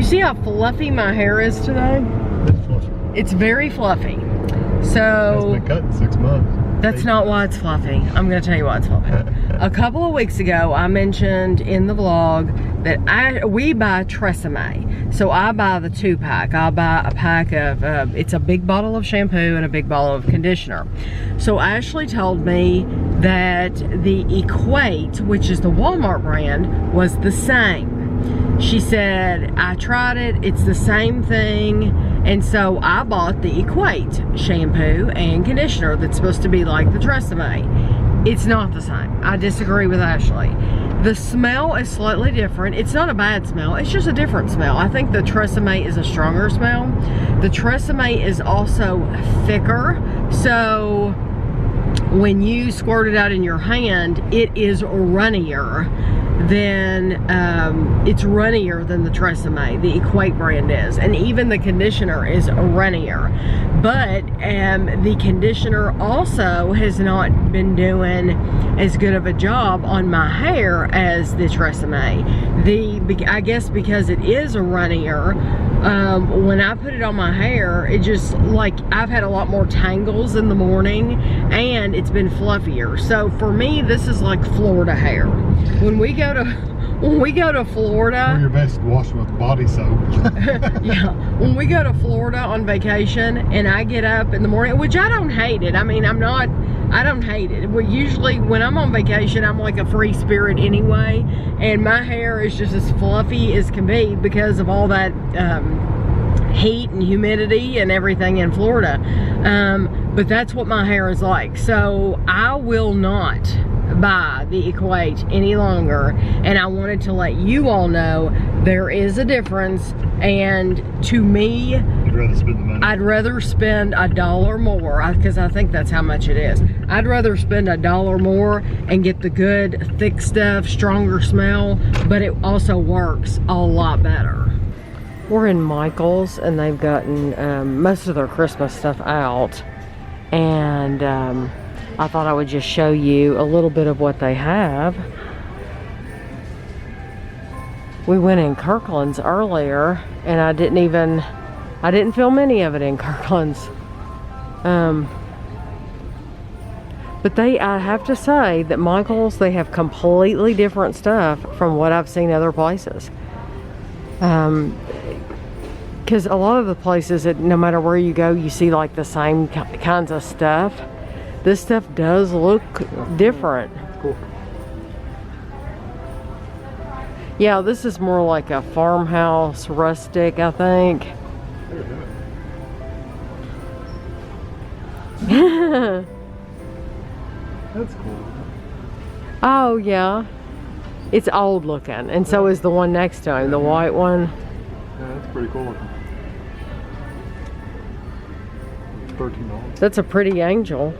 see how fluffy my hair is today? It's fluffy. It's very fluffy. So It's been cut in 6 months. that's not why it's fluffy. I'm gonna tell you why it's fluffy. A couple of weeks ago, I mentioned in the vlog that we buy Tresemme. So I buy the 2-pack. I buy a pack of, it's a big bottle of shampoo and a big bottle of conditioner. So Ashley told me that the Equate, which is the Walmart brand, was the same. She said, I tried it, it's the same thing. And so I bought the Equate shampoo and conditioner that's supposed to be like the Tresemme. It's not the same. I disagree with Ashley. The smell is slightly different. It's not a bad smell, it's just a different smell. I think the Tresemme is a stronger smell. The Tresemme is also thicker, so when you squirt it out in your hand, it is runnier than it's runnier than the Tresemme, the Equate brand is, and even the conditioner is runnier. But the conditioner also has not been doing as good of a job on my hair as the Tresemme. I guess because it is runnier, when I put it on my hair, it just, like, I've had a lot more tangles in the morning and it's been fluffier. So for me, this is like Florida hair. When we go to Florida, Or your best wash with body soap. yeah, when we go to Florida on vacation and I get up in the morning, which I don't hate it. I mean, I don't hate it. Well, usually when I'm on vacation, I'm like a free spirit anyway, and my hair is just as fluffy as can be because of all that heat and humidity and everything in Florida. But that's what my hair is like. So I will not buy the Equate any longer, and I wanted to let you all know there is a difference, and to me, You'd rather spend the money. I'd rather spend $1 more, because I think that's how much it is. I'd rather spend $1 more and get the good thick stuff, stronger smell, but it also works a lot better. We're in Michael's and they've gotten most of their Christmas stuff out, and I thought I would just show you a little bit of what they have. We went in Kirkland's earlier and I didn't film any of it in Kirkland's. But I have to say that Michael's, they have completely different stuff from what I've seen other places. Because a lot of the places, that no matter where you go, you see like the same kinds of stuff. This stuff does look different. Cool. Yeah, this is more like a farmhouse rustic, I think. That's cool. Oh yeah, it's old looking, and so is the one next to him, the white one. Yeah, that's pretty cool looking. It's $13. That's a pretty angel.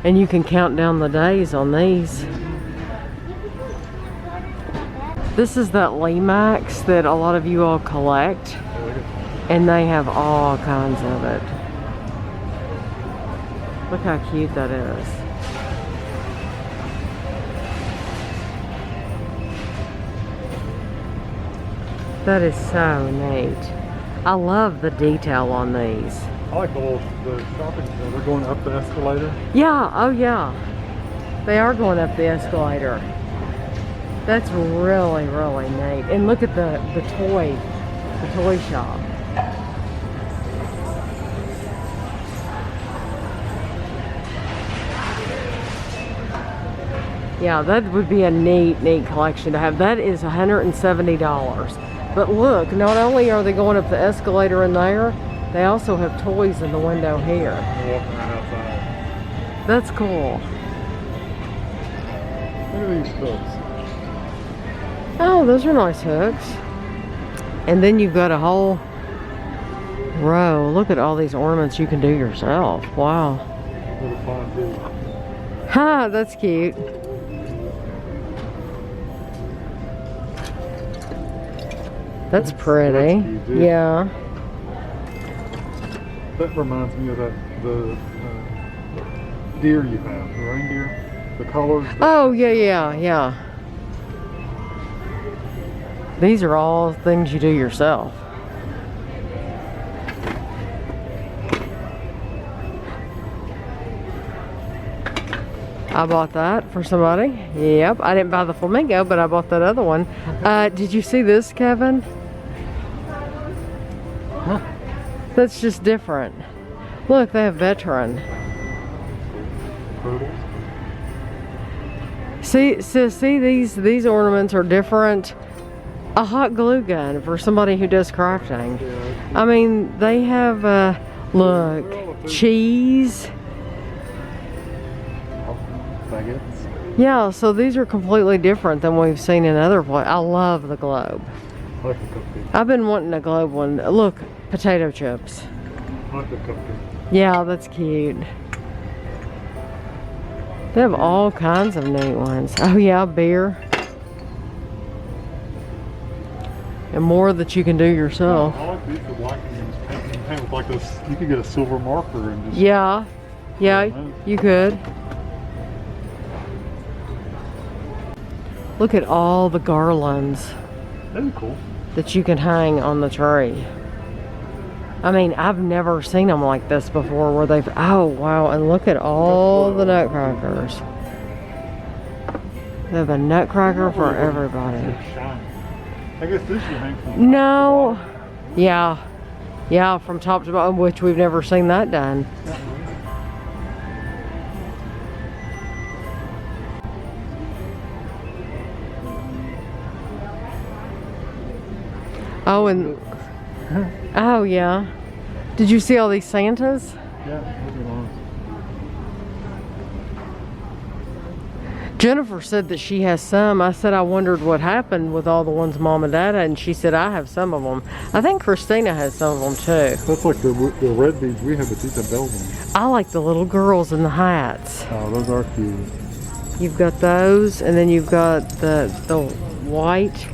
And you can count down the days on these. This is that Limax that a lot of you all collect, and they have all kinds of it. Look how cute that is. That is so neat. I love the detail on these. I like the shopping center. They're going up the escalator. Yeah, oh yeah. They are going up the escalator. That's really, really neat. And look at the toy shop. Yeah, that would be a neat collection to have. That is $170. But look, not only are they going up the escalator in there, they also have toys in the window here. They're walking right outside. That's cool. Look at these hooks. Oh, those are nice hooks. And then you've got a whole row. Look at all these ornaments you can do yourself. Wow. Little fun too. Ha, that's cute. That's pretty. That's cute, yeah. That reminds me of the deer you have, the reindeer, the colors. Oh, yeah. These are all things you do yourself. I bought that for somebody. Yep, I didn't buy the flamingo, but I bought that other one. Did you see this, Kevin? Huh? That's just different. Look, they have veteran. Turtles. See, these ornaments are different. A hot glue gun for somebody who does crafting. Yeah. I mean, they have, look, cheese. Baguettes. Yeah, so these are completely different than we've seen in other places. I love the globe. I like the cupcake. I've been wanting a globe one. Look, potato chips. I like the cupcake. Yeah, that's cute. They have all kinds of neat ones. Oh yeah, beer. And more that you can do yourself. I like these for blacking and paint with like this. You could get a silver marker and just. Yeah, you could. Look at all the garlands That'd be cool. that you can hang on the tree. I mean, I've never seen them like this before where they've, oh wow, and look at all the nutcrackers. They have a nutcracker for everybody. Shiny. I guess this should hang from. No, yeah, from top to bottom, which we've never seen that done. Oh, and oh yeah. Did you see all these Santas? Yeah, those are long. Jennifer said that she has some. I said I wondered what happened with all the ones Mom and Dad had, and she said I have some of them. I think Christina has some of them too. That's like the red beads we have, but these are bell ones. I like the little girls in the hats. Oh, those are cute. You've got those, and then you've got the white,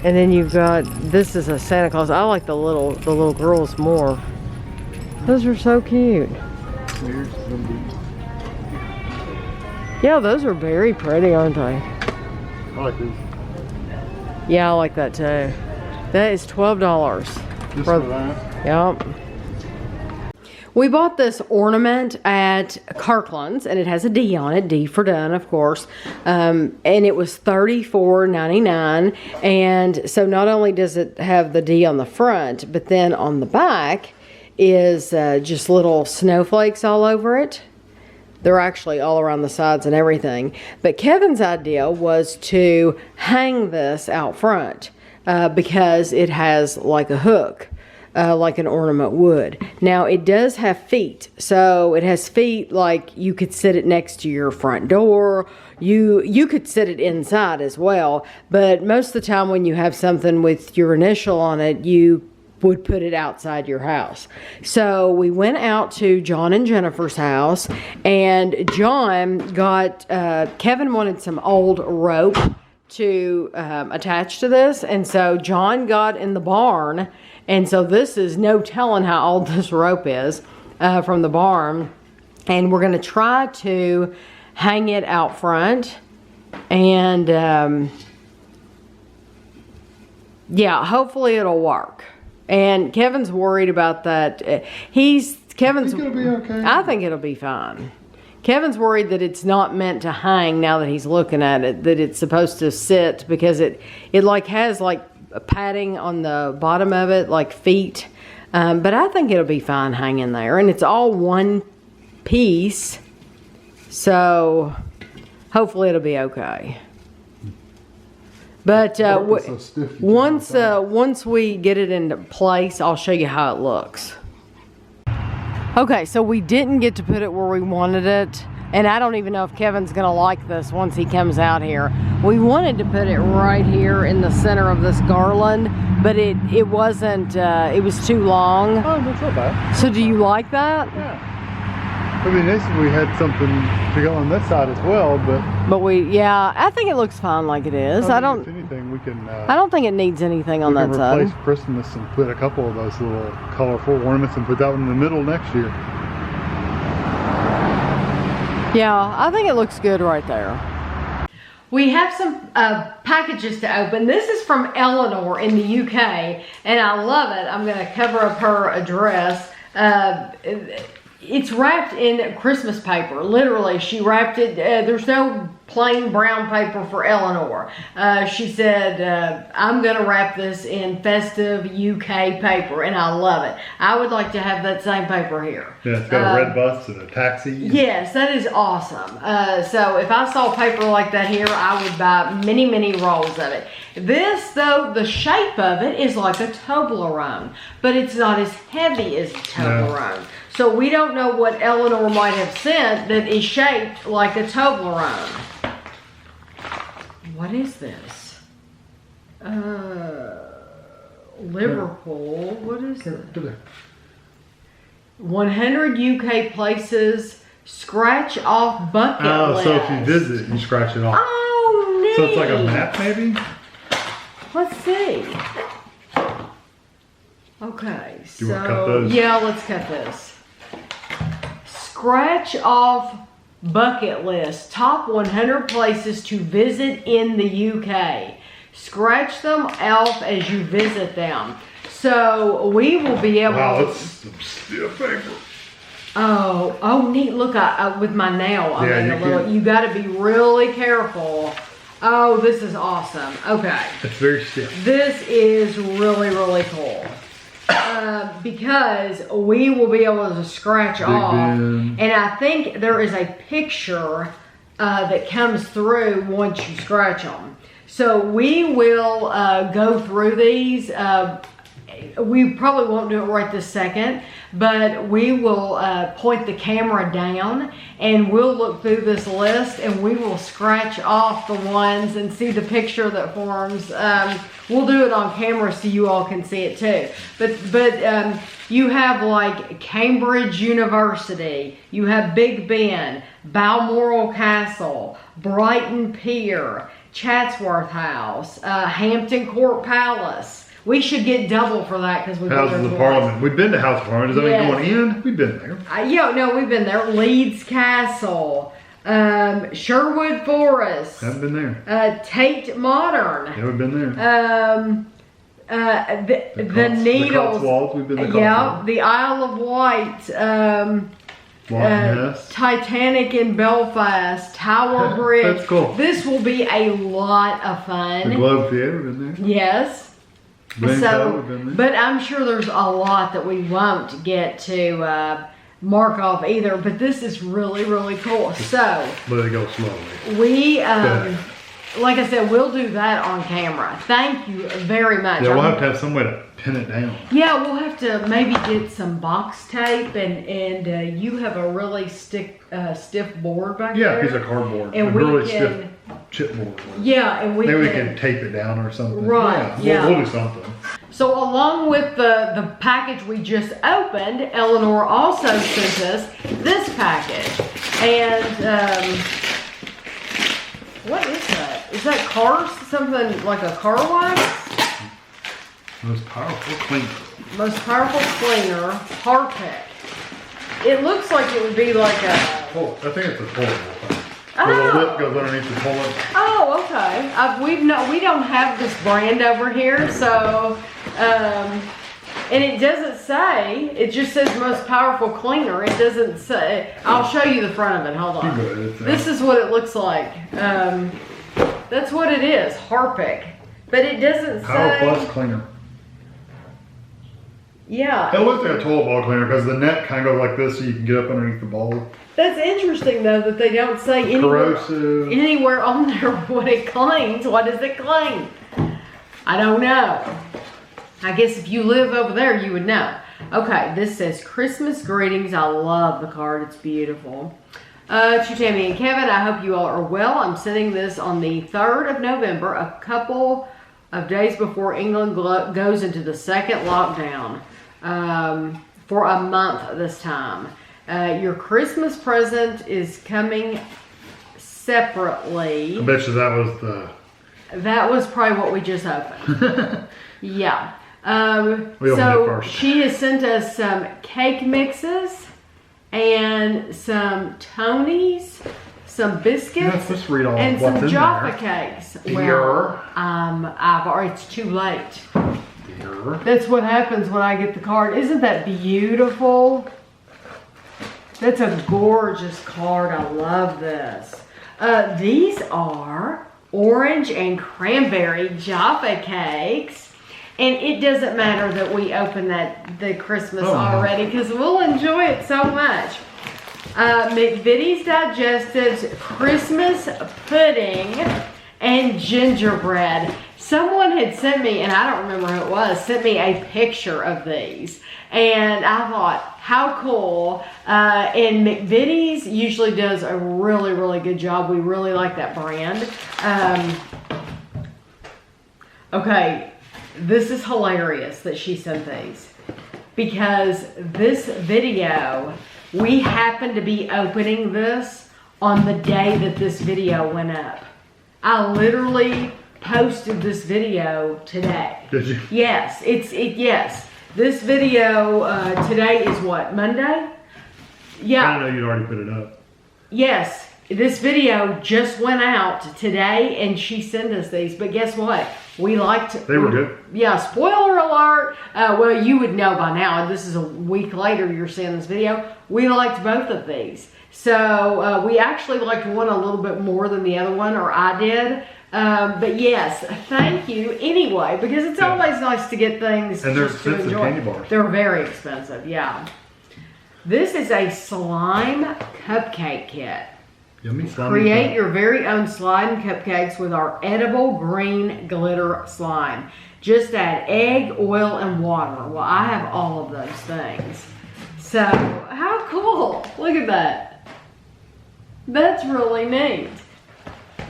and then you've got, this is a Santa Claus. I like the little girls more. Those are so cute. Here's some beads. Yeah, those are very pretty, aren't they? I like these. Yeah, I like that too. That is $12. Just for that. Yep. We bought this ornament at Kirkland's, and it has a D on it, D for done, of course. And it was $34.99. And so not only does it have the D on the front, but then on the back is just little snowflakes all over it. They're actually all around the sides and everything. But Kevin's idea was to hang this out front because it has like a hook. Like an ornament would. Now it does have feet, so it has feet like you could sit it next to your front door. You could sit it inside as well, but most of the time when you have something with your initial on it, you would put it outside your house. So we went out to John and Jennifer's house, and John got, Kevin wanted some old rope to attach to this, and so John got in the barn. And so this is no telling how old this rope is from the barn. And we're going to try to hang it out front. And yeah, hopefully it'll work. And Kevin's worried about that. Kevin's I think it'll be okay. I think it'll be fine. Kevin's worried that it's not meant to hang now that he's looking at it, that it's supposed to sit because it like has like a padding on the bottom of it, like feet. But I think it'll be fine hanging there. And it's all one piece. So hopefully it'll be okay. But once we get it into place, I'll show you how it looks. Okay, so we didn't get to put it where we wanted it. And I don't even know if Kevin's gonna like this once he comes out here. We wanted to put it right here in the center of this garland, but it wasn't, it was too long. Oh, that's not bad. So do you like that? Yeah. It'd be nice if we had something to go on this side as well, but yeah, I think it looks fine like it is. I don't think it needs anything on that side. Replace Christmas and put a couple of those little colorful ornaments and put that one in the middle next year. Yeah, I think it looks good right there. We have some packages to open. This is from Eleanor in the UK, and I love it. I'm going to cover up her address. It's wrapped in Christmas paper. Literally, she wrapped it. There's no plain brown paper for Eleanor. She said, I'm going to wrap this in festive UK paper, and I love it. I would like to have that same paper here. Yeah, it's got a red bus and a taxi. Yes, that is awesome. So if I saw paper like that here, I would buy many, many rolls of it. This, though, the shape of it is like a Toblerone, but it's not as heavy as a Toblerone. No. So we don't know what Eleanor might have sent that is shaped like a Toblerone. What is this? Liverpool. What is it? 100 UK places. Scratch off bucket list. So if you visit, you scratch it off. Oh, neat. So it's like a map, maybe? Let's see. Okay, do you want to cut those? Yeah, let's cut this. Scratch off bucket list. Top 100 places to visit in the UK. Scratch them off as you visit them. So we will be able to... Wow, that's some stiff paper. Oh, neat. Look, with my nail, I made a little... You got to be really careful. Oh, this is awesome. Okay. It's very stiff. This is really, really cool. Because we will be able to scratch off. And I think there is a picture that comes through once you scratch them. So we will go through these. We probably won't do it right this second, but we will point the camera down and we'll look through this list and we will scratch off the ones and see the picture that forms. We'll do it on camera so you all can see it too. But you have like Cambridge University, you have Big Ben, Balmoral Castle, Brighton Pier, Chatsworth House, Hampton Court Palace. We should get double for that because we've been there. Houses of Parliament. We've been to House of Parliament. Does that mean going in? We've been there. No, we've been there. Leeds Castle, Sherwood Forest. Haven't been there. Tate Modern. Yeah, we've been there. The Needles. The Cotswolds. We've been there. Yeah, the Isle of Wight. Titanic in Belfast, Tower Bridge. That's cool. This will be a lot of fun. The Globe Theatre, been there. Yes. But I'm sure there's a lot that we won't get to mark off either. But this is really, really cool. So, but it goes slowly. We, like I said, we'll do that on camera. Thank you very much. Yeah, we'll have to have some way to pin it down. Yeah, we'll have to maybe get some box tape, and you have a really stiff board back there. Yeah, a piece of cardboard. And we really stiff chipboard. Yeah, and maybe we can tape it down or something. Right. Yeah, we'll do something. So along with the package we just opened, Eleanor also sent us this package, and what is that? Is that cars? Something like a car wash? Most powerful cleaner. Most powerful cleaner, Harpic. It looks like it would be like a... Oh, I think it's a pullable thing. Where the lip goes underneath the puller. Oh, okay. We don't have this brand over here, so... and it doesn't say, it just says most powerful cleaner. It doesn't say... I'll show you the front of it. Hold on. This is what it looks like. That's what it is, Harpic. But it doesn't say... Power Plus Cleaner. Yeah. It looks like a toilet bowl cleaner because the net kind of goes like this so you can get up underneath the bowl. That's interesting though that they don't say anywhere on there what it cleans. What does it clean? I don't know. I guess if you live over there you would know. Okay, this says Christmas greetings. I love the card. It's beautiful. To Tammy and Kevin, I hope you all are well. I'm sending this on the 3rd of November, a couple of days before England goes into the second lockdown. For a month this time. Your Christmas present is coming separately. I bet you that was the... That was probably what we just opened. Yeah. So she has sent us some cake mixes and some Tony's, some biscuits, let's read all and what's some in Jaffa there. cakes. Beer. Well, I've already, it's too late. Beer. That's what happens when I get the card. Isn't that beautiful? That's a gorgeous card. I love this. These are orange and cranberry Jaffa cakes. And it doesn't matter that we open the Christmas already, because we'll enjoy it so much. McVitie's Digestive's Christmas pudding and gingerbread. Someone had sent me, and I don't remember who it was, sent me a picture of these. And I thought, how cool. And McVitie's usually does a really, really good job. We really like that brand. Okay, this is hilarious that she sent these. Because this video, we happened to be opening this on the day that this video went up. I literally posted this video today. Did you? Yes, yes. This video today is what, Monday? Yeah. I didn't know you'd already put it up. Yes, this video just went out today, and she sent us these. But guess what? We liked. They were good. Yeah. Spoiler alert. Well, you would know by now. This is a week later. You're seeing this video. We liked both of these. So we actually liked one a little bit more than the other one, or I did. But yes, thank you anyway, because it's always nice to get things and they're just to expensive enjoy. candy bars. They're very expensive, yeah. This is a slime cupcake kit. Yummy slime. Create your very own slime cupcakes with our edible green glitter slime. Just add egg, oil, and water. Well, I have all of those things. So, how cool. Look at that. That's really neat.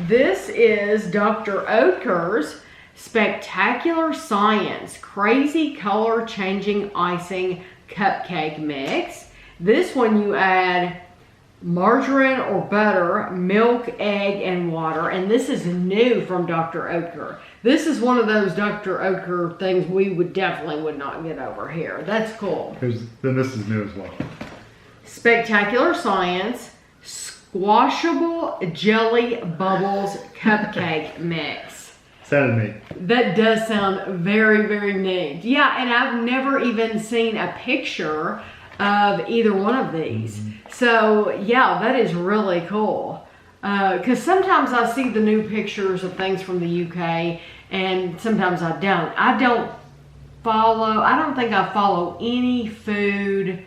This is Dr. Oetker's Spectacular Science Crazy Color Changing Icing Cupcake Mix. This one you add margarine or butter, milk, egg, and water. And this is new from Dr. Oetker. This is one of those Dr. Oetker things we definitely would not get over here. That's cool. Then this is new as well. Spectacular Science Squashable Jelly Bubbles Cupcake Mix. Sounded neat. That does sound very, very neat. Yeah, and I've never even seen a picture of either one of these. So, yeah, that is really cool. Because sometimes I see the new pictures of things from the UK, and sometimes I don't. I don't think I follow any food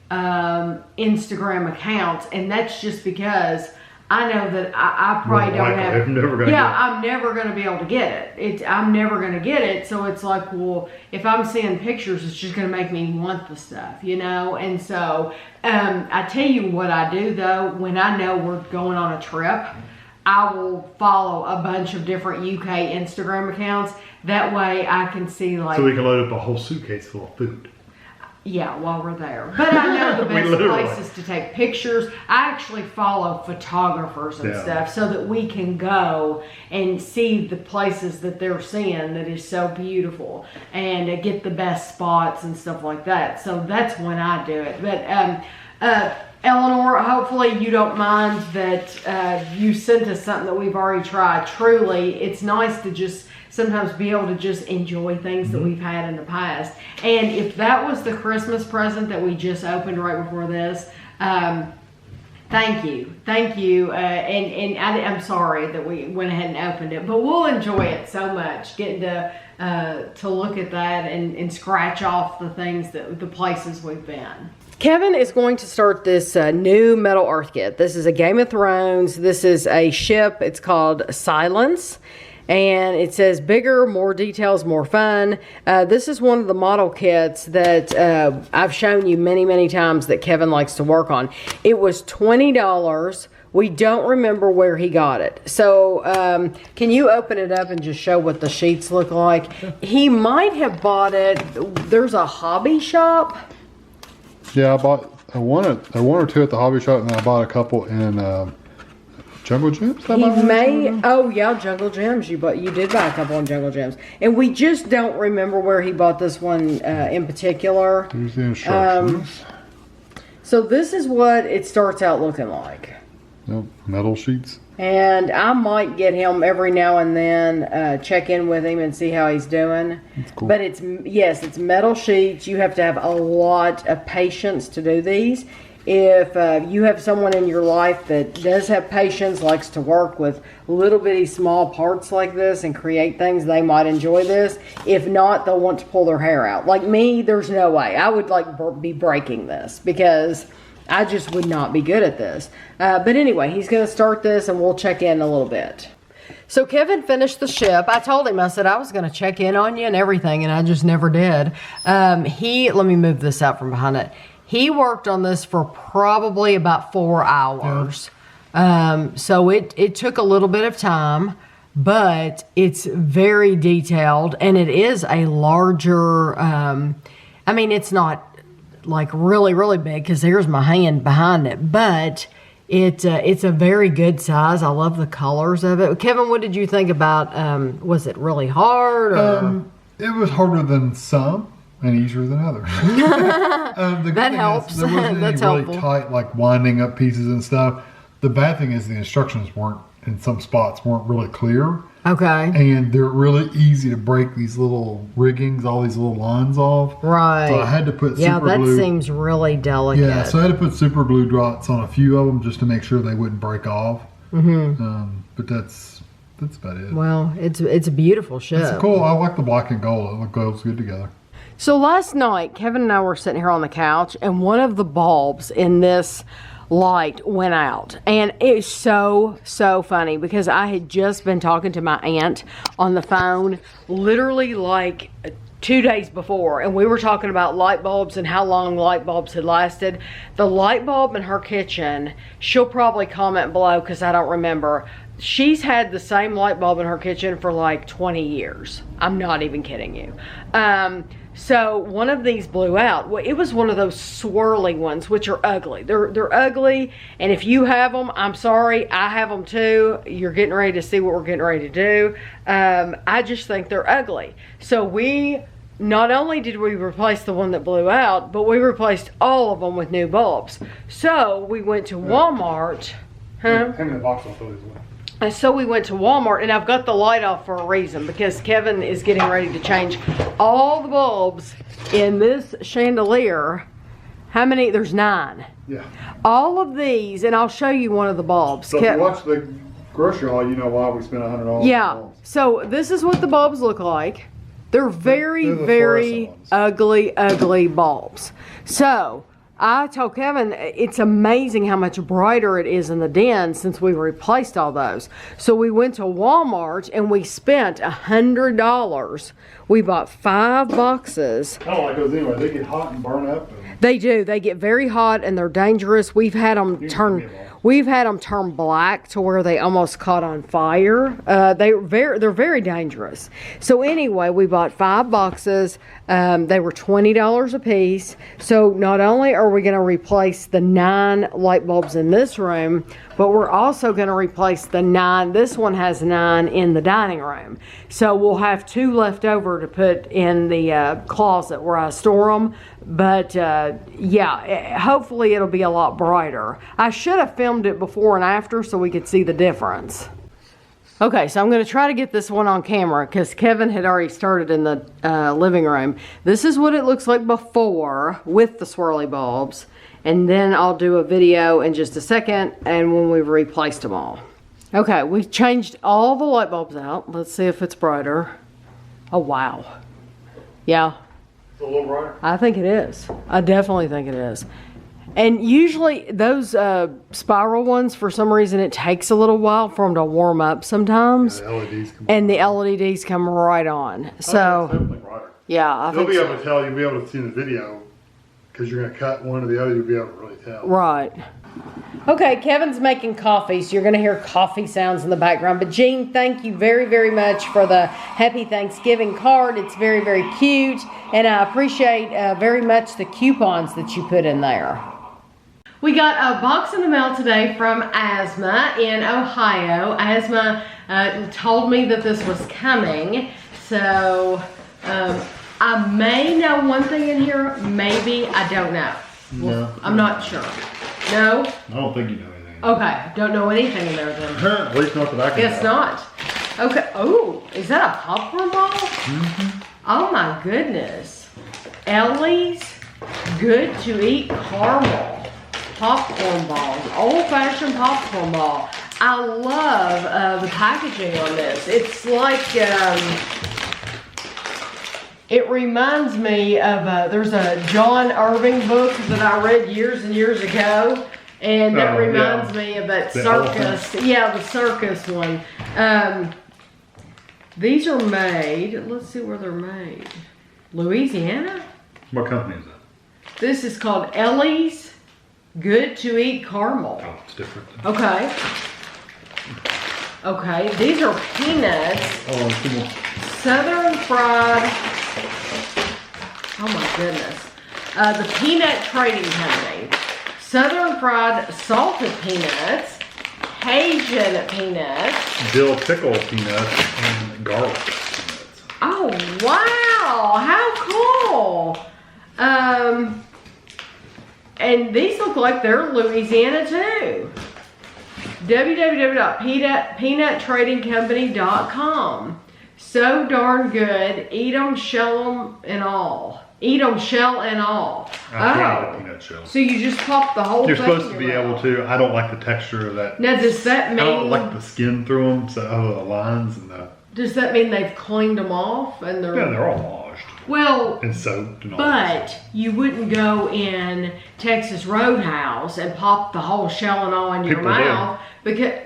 Instagram accounts, and that's just because I know that I probably don't have. I'm never gonna I'm never going to be able to get it. I'm never going to get it. So it's like, well, if I'm seeing pictures, it's just going to make me want the stuff, you know. And so I tell you what I do though. When I know we're going on a trip, I will follow a bunch of different UK Instagram accounts. That way I can see like. So we can load up a whole suitcase full of food. Yeah, while we're there. But I know the best places to take pictures. I actually follow photographers and stuff so that we can go and see the places that they're seeing that is so beautiful and get the best spots and stuff like that. So that's when I do it. But Eleanor, hopefully you don't mind that you sent us something that we've already tried. Truly, it's nice to just sometimes be able to just enjoy things that we've had in the past. And if that was the Christmas present that we just opened right before this, thank you. And I'm sorry that we went ahead and opened it, but we'll enjoy it so much, getting to look at that and scratch off the things the places we've been. Kevin is going to start this new metal earth kit. This is a Game of Thrones. This is a ship. It's called Silence. And it says bigger, more details, more fun. This is one of the model kits that I've shown you many, many times that Kevin likes to work on. It was $20. We don't remember where he got it. So can you open it up and just show what the sheets look like? He might have bought it. There's a hobby shop. Yeah, I bought one or two at the hobby shop, and then I bought a couple in Jungle Gems? Oh yeah, Jungle Gems. You did buy a couple on Jungle Gems, and we just don't remember where he bought this one in particular. Here's the instructions. So this is what it starts out looking like. Yep, metal sheets. And I might get him every now and then, check in with him and see how he's doing. That's cool. But it's metal sheets. You have to have a lot of patience to do these. If you have someone in your life that does have patience, likes to work with little bitty small parts like this and create things, they might enjoy this. If not, they'll want to pull their hair out. Like me, there's no way. I would be breaking this because I just would not be good at this. But anyway, he's going to start this and we'll check in a little bit. So Kevin finished the ship. I told him, I said I was going to check in on you and everything, and I just never did. Let me move this out from behind it. He worked on this for probably about 4 hours. So it took a little bit of time, but it's very detailed, and it is a larger, I mean, it's not like really, really big because here's my hand behind it, but it's a very good size. I love the colors of it. Kevin, what did you think about, was it really hard? Or? It was harder than some and easier than others. That helps. There wasn't That's any really helpful. tight, like winding up pieces and stuff. The bad thing is the instructions weren't, in some spots, weren't really clear. Okay. And they're really easy to break these little riggings, all these little lines off. Right. So I had to put Yeah, super that glue. seems really delicate. Yeah, so I had to put super glue dots on a few of them just to make sure they wouldn't break off. But that's about it. Well, it's a beautiful ship. It's cool. I like the black and gold. It goes good together. So last night, Kevin and I were sitting here on the couch, and one of the bulbs in this light went out. And it's so funny because I had just been talking to my aunt on the phone literally like 2 days before, and we were talking about light bulbs and how long light bulbs had lasted. The light bulb in her kitchen, she'll probably comment below because I don't remember. She's had the same light bulb in her kitchen for like 20 years. I'm not even kidding you. So one of these blew out. Well, it was one of those swirly ones, which are ugly. They're ugly, and if you have them, I'm sorry, I have them too. You're getting ready to see what we're getting ready to do. I just think they're ugly. So not only did we replace the one that blew out, but we replaced all of them with new bulbs. So we went to Walmart. Hang in the box, I'll throw these away. And so we went to Walmart, and I've got the light off for a reason because Kevin is getting ready to change all the bulbs in this chandelier. How many? There's 9. Yeah. All of these, and I'll show you one of the bulbs. So if you watch the grocery haul, you know why we spent $100. Yeah. So this is what the bulbs look like. They're very, They're the very fluorescent ugly bulbs. So I told Kevin, it's amazing how much brighter it is in the den since we replaced all those. So we went to Walmart and we spent $100. We bought 5 boxes. I don't like those anyway. They get hot and burn up. They do. They get very hot and they're dangerous. We've had them turn black to where they almost caught on fire. They're very dangerous. So anyway, we bought 5 boxes. They were $20 a piece. So not only are we going to replace the 9 light bulbs in this room, but we're also going to replace the 9. This one has 9 in the dining room. So we'll have 2 left over to put in the closet where I store them. But yeah, hopefully it'll be a lot brighter. I should have filmed it before and after so we could see the difference. Okay, so I'm going to try to get this one on camera because Kevin had already started in the living room. This is what it looks like before with the swirly bulbs. And then I'll do a video in just a second and when we've replaced them all. Okay, we've changed all the light bulbs out. Let's see if it's brighter. Oh, wow. Yeah. It's a little brighter. I think it is. I definitely think it is. And usually those spiral ones, for some reason, it takes a little while for them to warm up sometimes. Yeah, the LEDs come and the LEDs come right on. So, definitely brighter. yeah, I You'll think be so. able to tell. You'll be able to see in the video because you're going to cut one or the other. You'll be able to really tell. Right. Okay, Kevin's making coffee, so you're going to hear coffee sounds in the background. But Jean, thank you very, very much for the Happy Thanksgiving card. It's very, very cute, and I appreciate very much the coupons that you put in there. We got a box in the mail today from Asma in Ohio. Asma told me that this was coming, so I may know one thing in here, maybe, I don't know. No. I'm not sure. No? I don't think you know anything. Okay, don't know anything in there then. At least not that I can Guess tell. not. Okay, oh, is that a popcorn ball? Mm-hmm. Oh my goodness. Ellie's Good to Eat Caramel popcorn balls. Old-fashioned popcorn ball. I love the packaging on this. It's like, it reminds me of, there's a John Irving book that I read years and years ago. And that reminds me of that circus. Yeah, the circus one. These are made, let's see where they're made. Louisiana? What company is that? This is called Ellie's Good to Eat Caramel. Oh, it's different. Okay. Okay, these are peanuts. Oh, come on. Southern fried. Oh my goodness. The Peanut Trading Company. Southern fried salted peanuts. Cajun peanuts. Dill pickle peanuts and garlic peanuts. Oh wow, how cool. And these look like they're Louisiana too. www.peanuttradingcompany.com. So darn good. Eat 'em, shell 'em, and all. Eat 'em, shell and all. I peanut shell. So you just pop the whole You're thing. supposed to be able to. I don't like the texture of that. Now does that mean? I don't like the skin through them, so the lines and the. Does that mean they've cleaned them off and they're? Yeah, they're all washed Well, and soaked and all. but you wouldn't go in Texas Roadhouse and pop the whole shell and all in your People mouth because.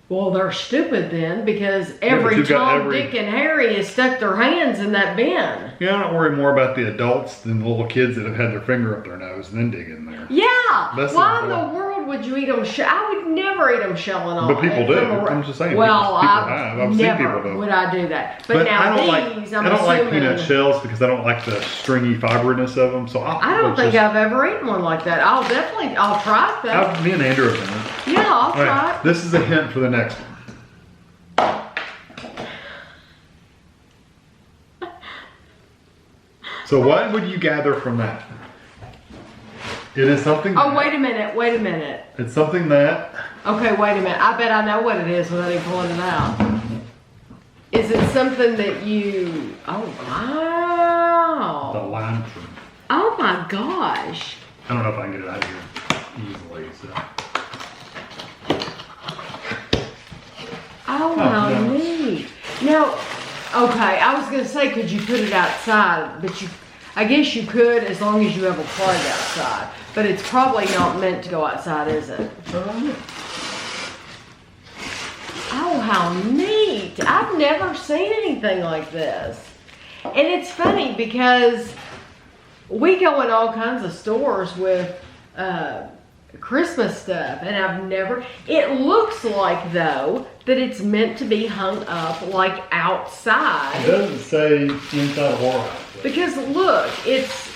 Well, they're stupid then because every you've got Tom, Dick, and Harry has stuck their hands in that bin. Yeah, I don't worry more about the adults than the little kids that have had their finger up their nose and then dig in there. Yeah. That's Why in the the world would you eat them? I would never eat them shell and all. But people do. From I'm just saying. Well, people have. I've seen people never do. would I do that. But now I don't these, like. I'm I don't like assuming. peanut shells because I don't like the stringy fiberiness of them. So I don't think I've ever eaten one like that. I'll try it though. Me and Andrew have done it. Yeah, I'll All try right, it. this is a hint for the next one. So what would you gather from that? It is something. Oh, wait a minute. It's something that. Okay, wait a minute. I bet I know what it is without even pulling it out. Is it something that you... Oh, wow. The lime tree. Oh, my gosh. I don't know if I can get it out of here easily. So. Oh, how no. neat. Now, okay, I was going to say, could you put it outside? But I guess you could as long as you have a plug outside. But it's probably not meant to go outside, is it? Oh, how neat. I've never seen anything like this. And it's funny because we go in all kinds of stores with Christmas stuff, and I've never, it looks like though that it's meant to be hung up like outside. It doesn't say inside or out. Because look, it's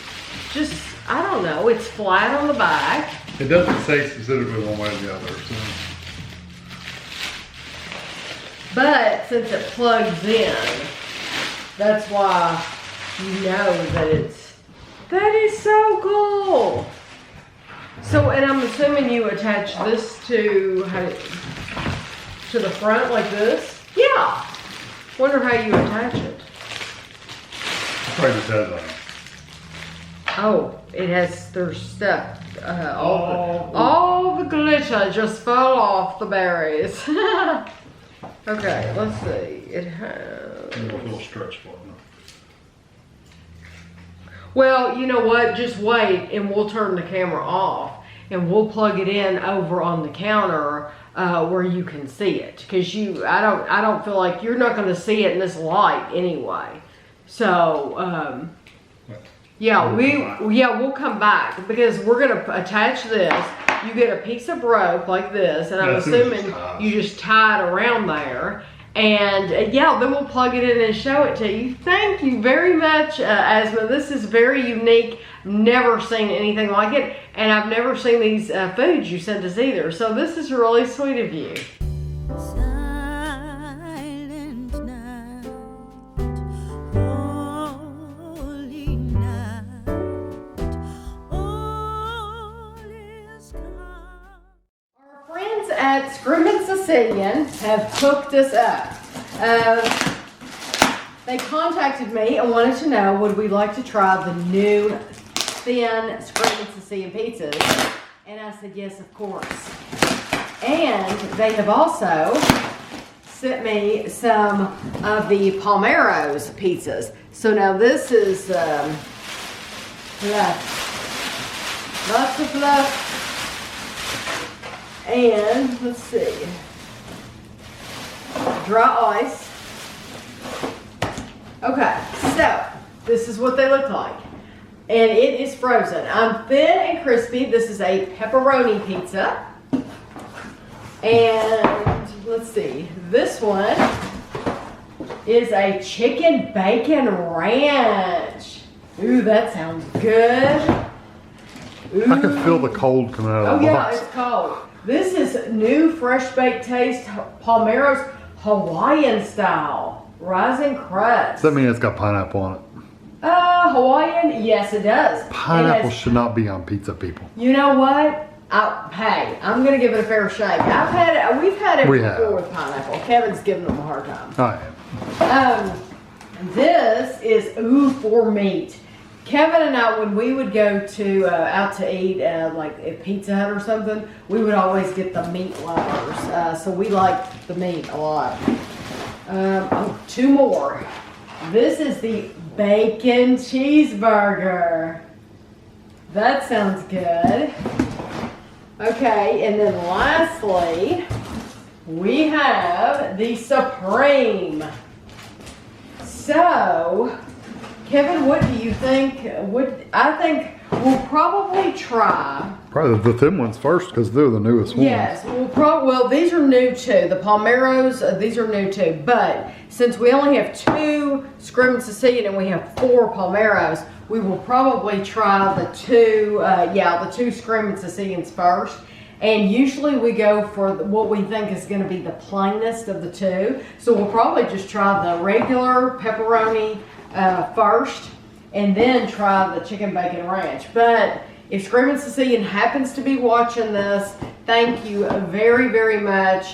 just, I don't know, it's flat on the back. It doesn't say specifically one way or the other. So. But since it plugs in, that's why you know that that is so cool. So, and I'm assuming you attach this to the front like this? Yeah. Wonder how you attach it. Probably just has a... Oh, it has, there's stuff. All the glitter just fell off the berries. Okay, let's see. It has... A little stretch for it. Well, you know what? Just wait and we'll turn the camera off and we'll plug it in over on the counter where you can see it. Because I don't feel like you're not going to see it in this light anyway. So, yeah, we'll come back because we're going to attach this. You get a piece of rope like this, and I'm assuming you just tie it around there. And yeah, then we'll plug it in and show it to you. Thank you very much, Asma. This is very unique. Never seen anything like it. And I've never seen these foods you sent us either. So this is really sweet of you. Silent night, holy night, all is calm. Our friend Sicilian have hooked us up. They contacted me and wanted to know, would we like to try the new thin Screaming Sicilian pizzas? And I said, yes, of course. And they have also sent me some of the Palmero's pizzas. So now this is fluff. Lots of fluff. And let's see. Dry ice. Okay, so this is what they look like. And it is frozen. I'm thin and crispy. This is a pepperoni pizza. And let's see. This one is a chicken bacon ranch. Ooh, that sounds good. Ooh. I can feel the cold coming out of the box. Oh yeah, it's cold. This is new fresh baked taste Palmero's Hawaiian style Raisin crust. Does that mean it's got pineapple on it? Hawaiian? Yes, it does. Pineapple should not be on pizza, people. You know what? Hey, I'm gonna give it a fair shake. We've had it before with pineapple. Kevin's giving them a hard time. This is for meat. Kevin and I, when we would go to out to eat, like at Pizza Hut or something, we would always get the meat lovers. So we like the meat a lot. Two more. This is the bacon cheeseburger. That sounds good. Okay, and then lastly, we have the Supreme. So, Kevin, what do you think? I think we'll probably try. Probably the thin ones first because they're the newest ones. Yes, well, these are new too. The Palmero's, these are new too. But since we only have 2 Screaming Sicilian and we have 4 Palmero's, we will probably try the 2 Screaming Sicilians first. And usually we go for what we think is going to be the plainest of the 2. So we'll probably just try the regular pepperoni first, and then try the chicken bacon ranch. But if Screaming Sicilian happens to be watching this, thank you very, very much.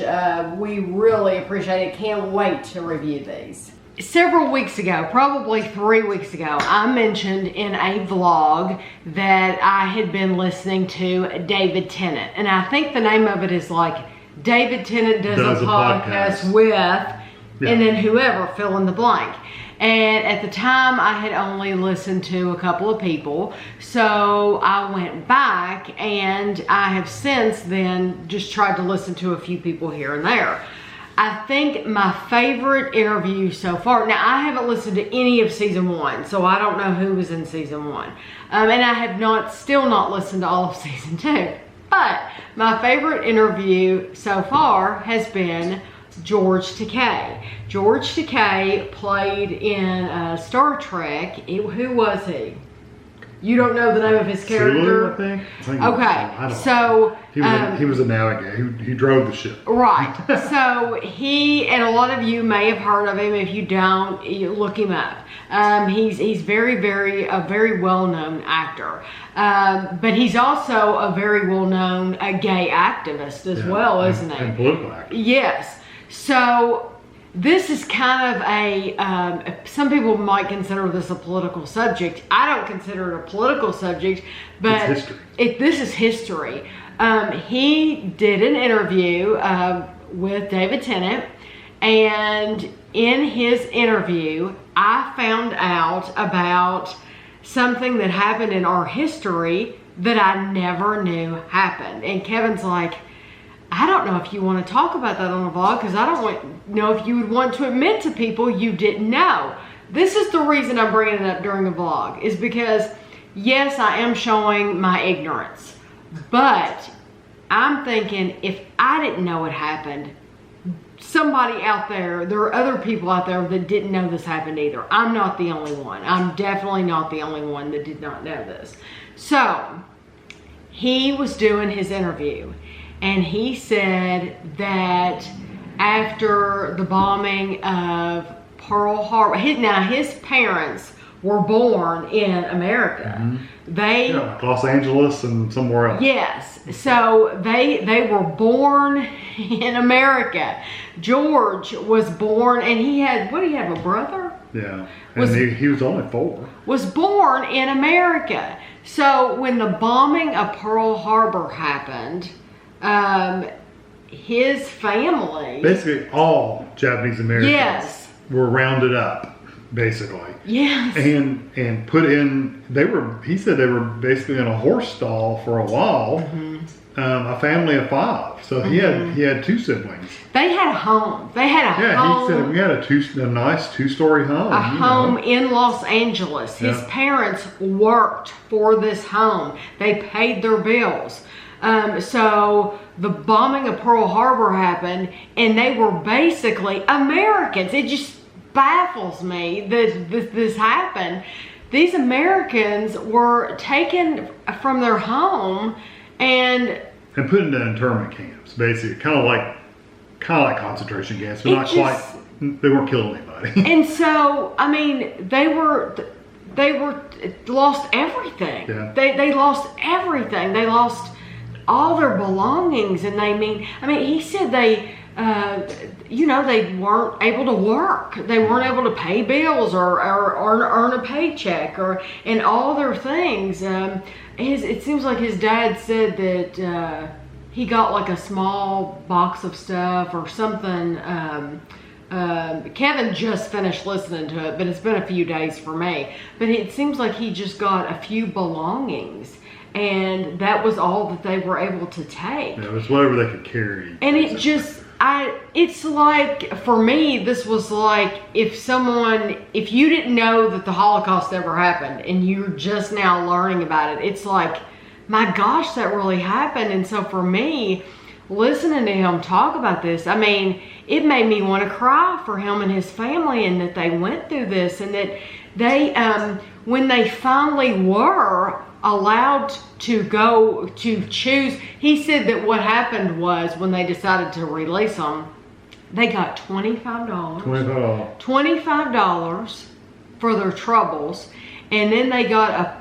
We really appreciate it. Can't wait to review these. Several weeks ago, probably 3 weeks ago, I mentioned in a vlog that I had been listening to David Tennant. And I think the name of it is like David Tennant does a podcast with, and then whoever, fill in the blank. And at the time, I had only listened to a couple of people. So I went back, and I have since then just tried to listen to a few people here and there. I think my favorite interview so far, now I haven't listened to any of season 1, so I don't know who was in season 1. And I have still not listened to all of season 2. But my favorite interview so far has been George Takei. George Takei played in Star Trek. Who was he? You don't know the name of his character? Sulu, I think. Okay, so he was a navigator. He drove the ship. Right. So he, and a lot of you may have heard of him. If you don't, you look him up. He's a very well-known actor. But he's also a very well-known gay activist as well, isn't he? And political activist. Yes. So this is kind of some people might consider this a political subject. I don't consider it a political subject, but it's history. This is history. He did an interview with David Tennant, and in his interview, I found out about something that happened in our history that I never knew happened. And Kevin's like, I don't know if you want to talk about that on a vlog because I don't know if you would want to admit to people you didn't know. This is the reason I'm bringing it up during a vlog, is because yes, I am showing my ignorance, but I'm thinking if I didn't know it happened, somebody out there are other people out there that didn't know this happened either. I'm not the only one. I'm definitely not the only one that did not know this. So he was doing his interview, and he said that after the bombing of Pearl Harbor, his parents were born in America. They like Los Angeles and somewhere else. Yes, so they were born in America. George was born, and he had, what do you have, a brother? Yeah, and he was only 4. Was born in America. So when the bombing of Pearl Harbor happened, his family, basically all Japanese Americans, yes, were rounded up, basically. Yes. And put in. He said they were basically in a horse stall for a while. A family of 5. So he had 2 siblings. They had a home. They had a home. He said we had a nice 2-story home. A home in Los Angeles. His parents worked for this home. They paid their bills. So the bombing of Pearl Harbor happened, and they were basically Americans. It just baffles me that this happened. These Americans were taken from their home and put into internment camps, basically, kind of like concentration camps, but not quite. They weren't killing anybody. And so, I mean, they lost everything. Yeah. They lost everything. They lost all their belongings, and he said they weren't able to work. They weren't able to pay bills or earn a paycheck and all their things. It seems like his dad said that he got like a small box of stuff or something. Kevin just finished listening to it, but it's been a few days for me. But it seems like he just got a few belongings, and that was all that they were able to take. It was whatever they could carry. And it's like, for me, this was like if you didn't know that the Holocaust ever happened and you're just now learning about it, it's like, my gosh, that really happened. And so for me, listening to him talk about this, I mean, it made me want to cry for him and his family, and that they went through this, and that they, when they finally were allowed to go to choose, he said that what happened was when they decided to release them, they got $25. $25 for their troubles, and then they got a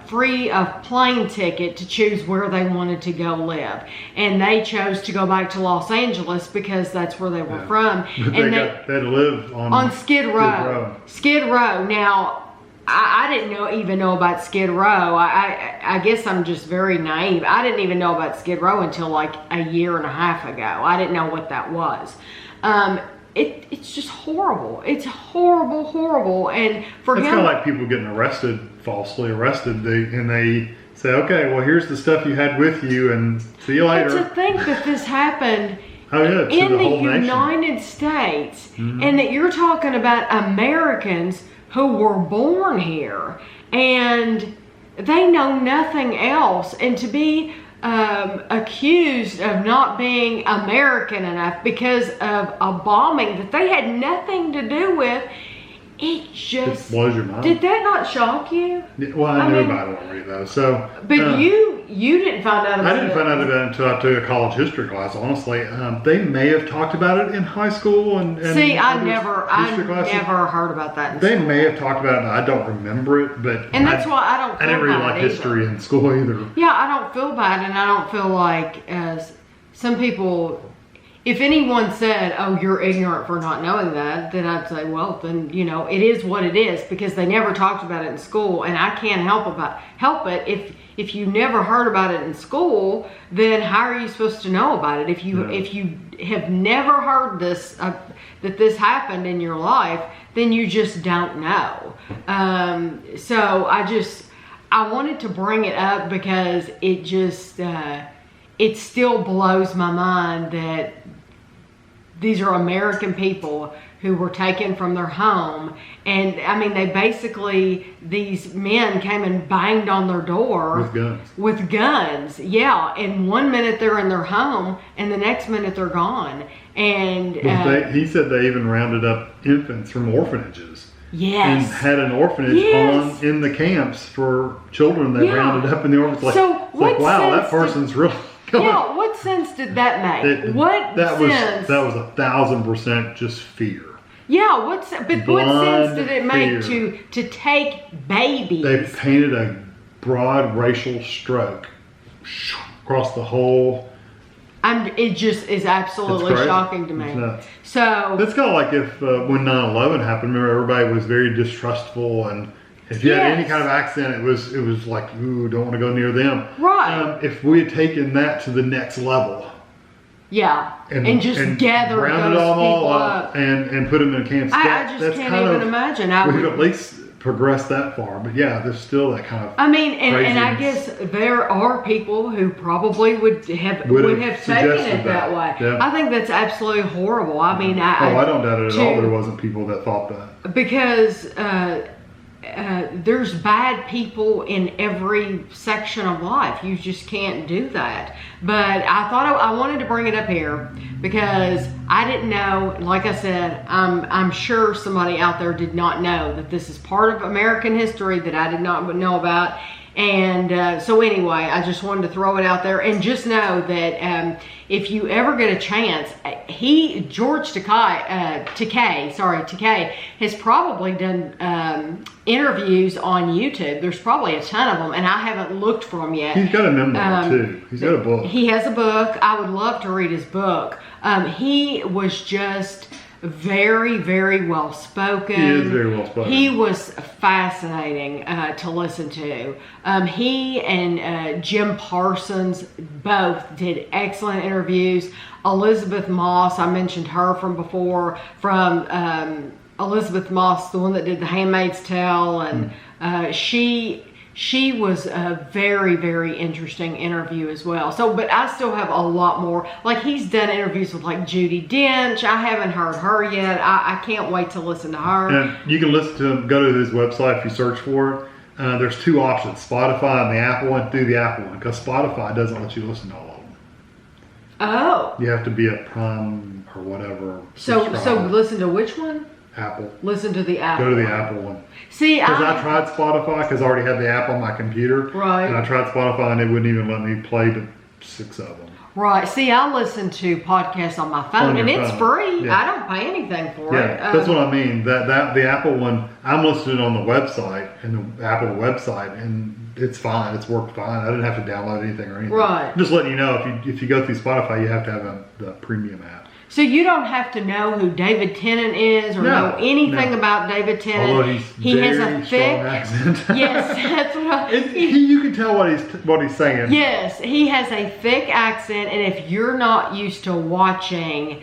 plane ticket to choose where they wanted to go live. And they chose to go back to Los Angeles because that's where they were from. But and they had to live on Skid Row. Skid Row. Now, I didn't even know about Skid Row. I guess I'm just very naive. I didn't even know about Skid Row until like a year and a half ago. I didn't know what that was. It's just horrible. It's horrible, horrible. And for it's him, kind of like people getting falsely arrested. They say, okay, well, here's the stuff you had with you, and see you later. But to think that this happened in the United States, and that you're talking about Americans who were born here, and they know nothing else, and to be accused of not being American enough because of a bombing that they had nothing to do with, it just blows your mind. Did that not shock you? Well, I knew about it already, though. So, but you didn't find out about it. I didn't find out about it until I took a college history class. Honestly, they may have talked about it in high school and see, I never heard about that. They may have talked about it. I don't remember it, but that's why I don't. I didn't really like history in school either. Yeah, I don't feel bad, and I don't feel like, as some people, if anyone said, "Oh, you're ignorant for not knowing that," then I'd say, "Well, then it is what it is," because they never talked about it in school, and I can't help it. If you never heard about it in school, then how are you supposed to know about it? If you have never heard this that this happened in your life, then you just don't know. So I wanted to bring it up because it just it still blows my mind that these are American people who were taken from their home. And I mean, these men came and banged on their door with guns. Yeah. And one minute they're in their home and the next minute they're gone. And he said they even rounded up infants from orphanages. Yes. And had an orphanage in the camps for children that rounded up in the orphanage. Like, wow, that person's really... Yeah, what sense did that make? That was 1,000% just fear. Yeah, what sense did it make to take babies? They painted a broad racial stroke across the whole. It just is absolutely shocking to me. It's nuts. So it's kind of like if when 9/11 happened, remember everybody was very distrustful, and if you had any kind of accent, it was like, ooh, don't want to go near them. Right. If we had taken that to the next level. Yeah, and just gather those people up and put them in camps. I just can't even imagine. We've at least progressed that far, but yeah, there's still that kind of. I mean, and I guess there are people who probably would have taken it that way. Yeah. I think that's absolutely horrible. I mean, I don't doubt it at all. There wasn't people that thought that, because there's bad people in every section of life. You just can't do that. But I thought I wanted to bring it up here because I didn't know. Like I said, I'm sure somebody out there did not know that this is part of American history that I did not know about. And so anyway, I just wanted to throw it out there, and just know that if you ever get a chance, George Takei has probably done interviews on YouTube. There's probably a ton of them, and I haven't looked for them yet. He's got a memoir too. He's got a book. He has a book. I would love to read his book. He was just very, very well spoken. He is very well spoken. He was fascinating to listen to. He and Jim Parsons both did excellent interviews. Elizabeth Moss, I mentioned her from before, from Elizabeth Moss, the one that did The Handmaid's Tale, and she was a very, very interesting interview as well. So, but I still have a lot more. Like, he's done interviews with like Judi Dench. I haven't heard her yet. I can't wait to listen to her. And you can listen to him. Go to his website if you search for it. There's two options: Spotify and the Apple one. Do the Apple one, because Spotify doesn't let you listen to all of them. Oh. You have to be a Prime or whatever. So listen to which one? Apple. Listen to the Apple. Go to the Apple one. See, because I tried Spotify because I already had the app on my computer. Right. And I tried Spotify and it wouldn't even let me play the 6 of them. Right. See, I listen to podcasts on my phone, and it's free. Yeah. I don't pay anything for it. Yeah, that's what I mean. That the Apple one, I'm listening on the website, and the Apple website, and it's fine. It's worked fine. I didn't have to download anything or anything. Right. I'm just letting you know, if you go through Spotify, you have to have the premium app. So you don't have to know who David Tennant is or know anything about David Tennant. Although he has a thick accent. Yes, that's what you can tell what he's saying. Yes, he has a thick accent, and if you're not used to watching